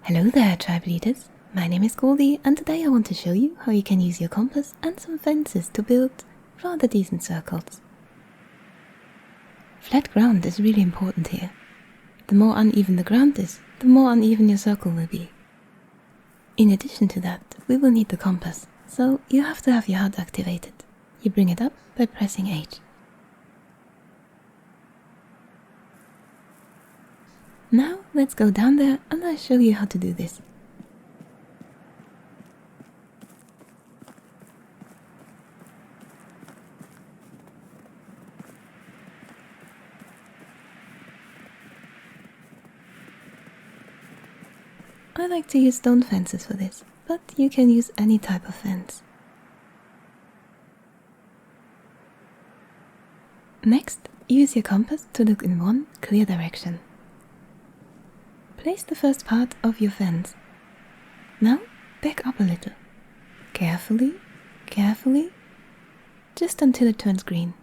Hello there, tribe leaders. My name is Goldi, and today I want to show you how you can use your compass and some fences to build rather decent circles. Flat ground is really important here. The more uneven the ground is, the more uneven your circle will be. In addition to that, we will need the compass, so you have to have your HUD activated. You bring it up by pressing H. Now let's go down there and I'll show you how to do this. I like to use stone fences for this, but you can use any type of fence. Next, use your compass to look in one clear direction. Place the first part of your fence. Now back up a little. Carefully, carefully, just until it turns green.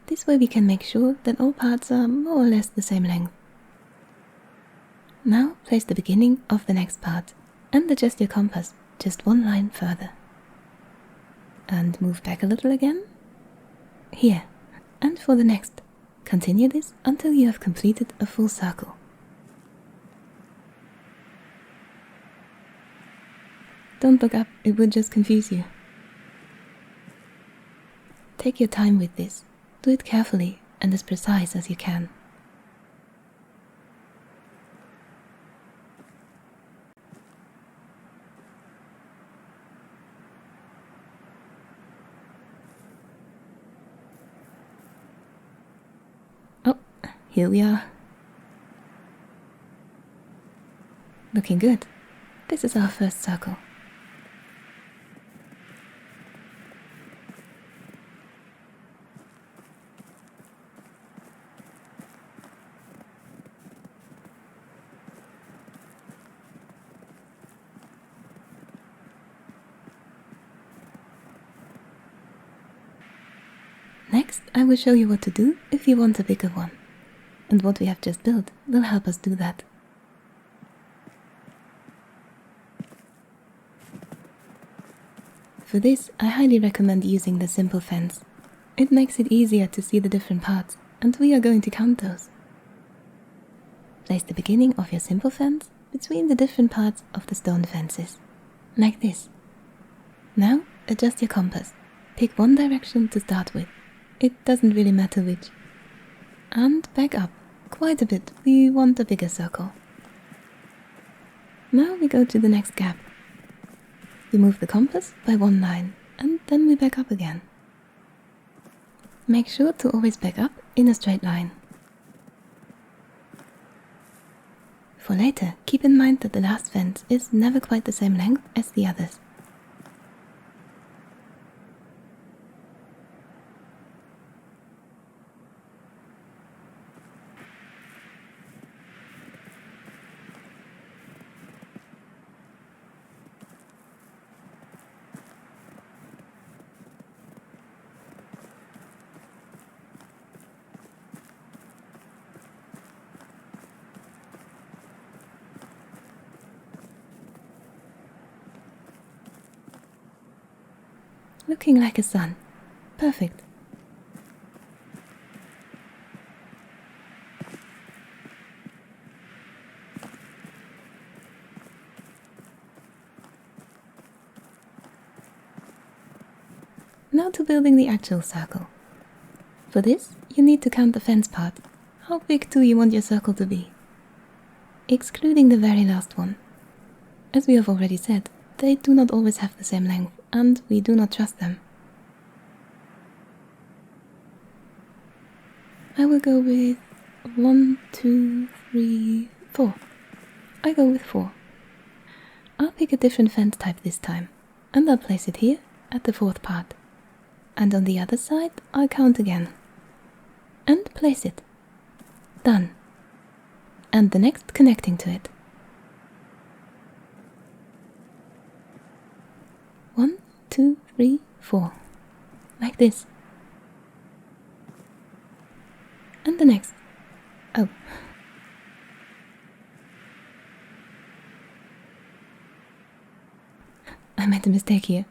This way we can make sure that all parts are more or less the same length. Now place the beginning of the next part and adjust your compass just one line further. And move back a little again. Here. And for the next. Continue this until you have completed a full circle. Don't look up, it would just confuse you. Take your time with this. Do it carefully and as precise as you can. Oh, here we are. Looking good. This is our first circle. Next, I will show you what to do if you want a bigger one. And what we have just built will help us do that. For this, I highly recommend using the simple fence. It makes it easier to see the different parts, and we are going to count those. Place the beginning of your simple fence between the different parts of the stone fences, like this. Now, adjust your compass. Pick one direction to start with. It doesn't really matter which. And back up, quite a bit. We want a bigger circle. Now we go to the next gap. We move the compass by one line, and then we back up again. Make sure to always back up in a straight line. For later, keep in mind that the last fence is never quite the same length as the others. Looking like a sun. Perfect. Now to building the actual circle. For this, you need to count the fence part. How big do you want your circle to be? Excluding the very last one. As we have already said, they do not always have the same length, and we do not trust them. I will go with 1, 2, 3, 4. I go with 4. I'll pick a different fence type this time, and I'll place it here at the fourth part. And on the other side, I'll count again. And place it. Done. And the next connecting to it. 1, 2, 3, 4. Like this. And the next. Oh. I made a mistake here.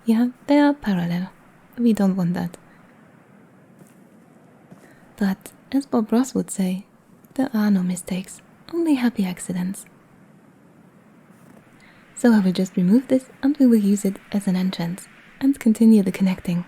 Yeah, they are parallel. We don't want that. But, as Bob Ross would say, there are no mistakes, only happy accidents. So I will just remove this and we will use it as an entrance and continue the connecting.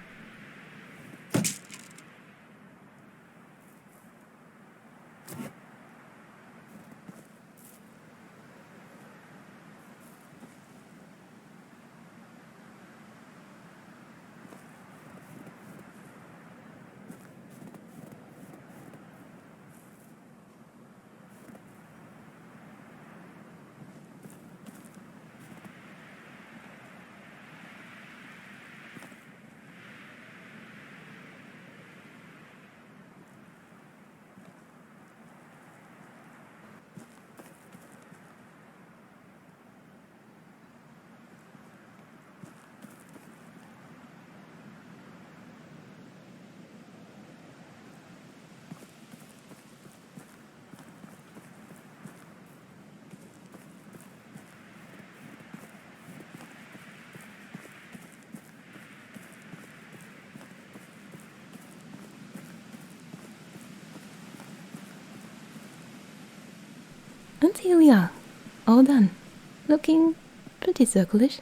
And here we are, all done, looking pretty circlish.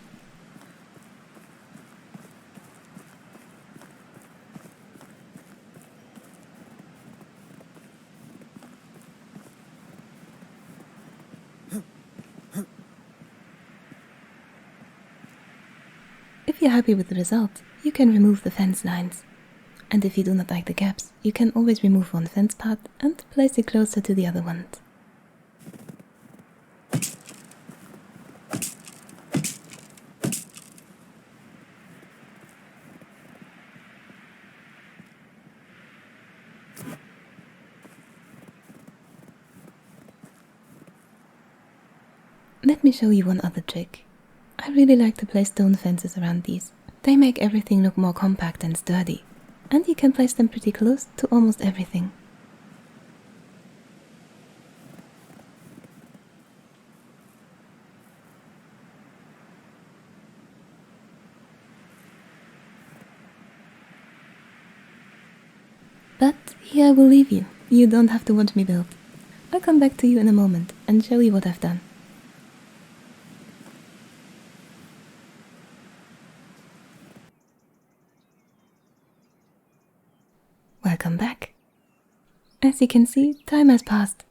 If you're happy with the result, you can remove the fence lines. And if you do not like the gaps, you can always remove one fence part and place it closer to the other ones. Let me show you one other trick. I really like to place stone fences around these. They make everything look more compact and sturdy, and you can place them pretty close to almost everything. But here I will leave you. You don't have to watch me build. I'll come back to you in a moment and show you what I've done. Welcome back. As you can see, time has passed.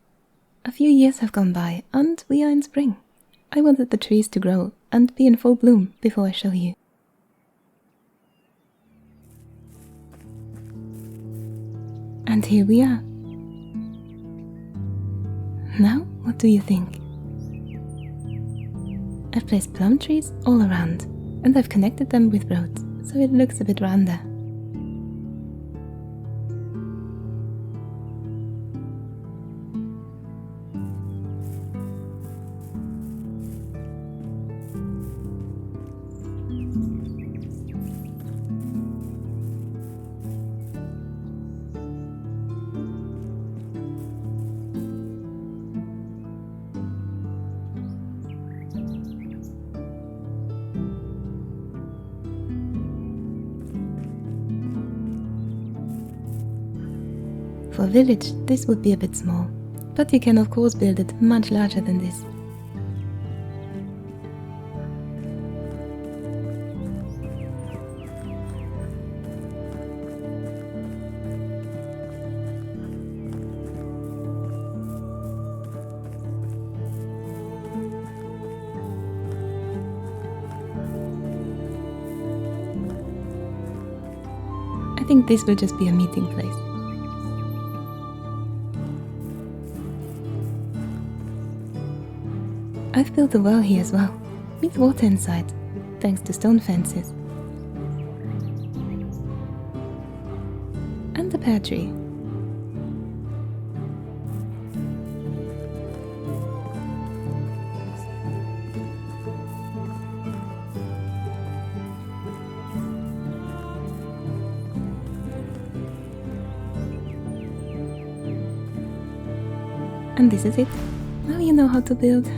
A few years have gone by and we are in spring. I wanted the trees to grow and be in full bloom before I show you. And here we are. Now, what do you think? I've placed plum trees all around and I've connected them with roads so it looks a bit rounder. For a village, this would be a bit small, but you can of course build it much larger than this. I think this will just be a meeting place. I've built a well here as well, with water inside, thanks to stone fences. And a pear tree. And this is it. Now you know how to build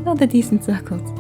rather decent circles.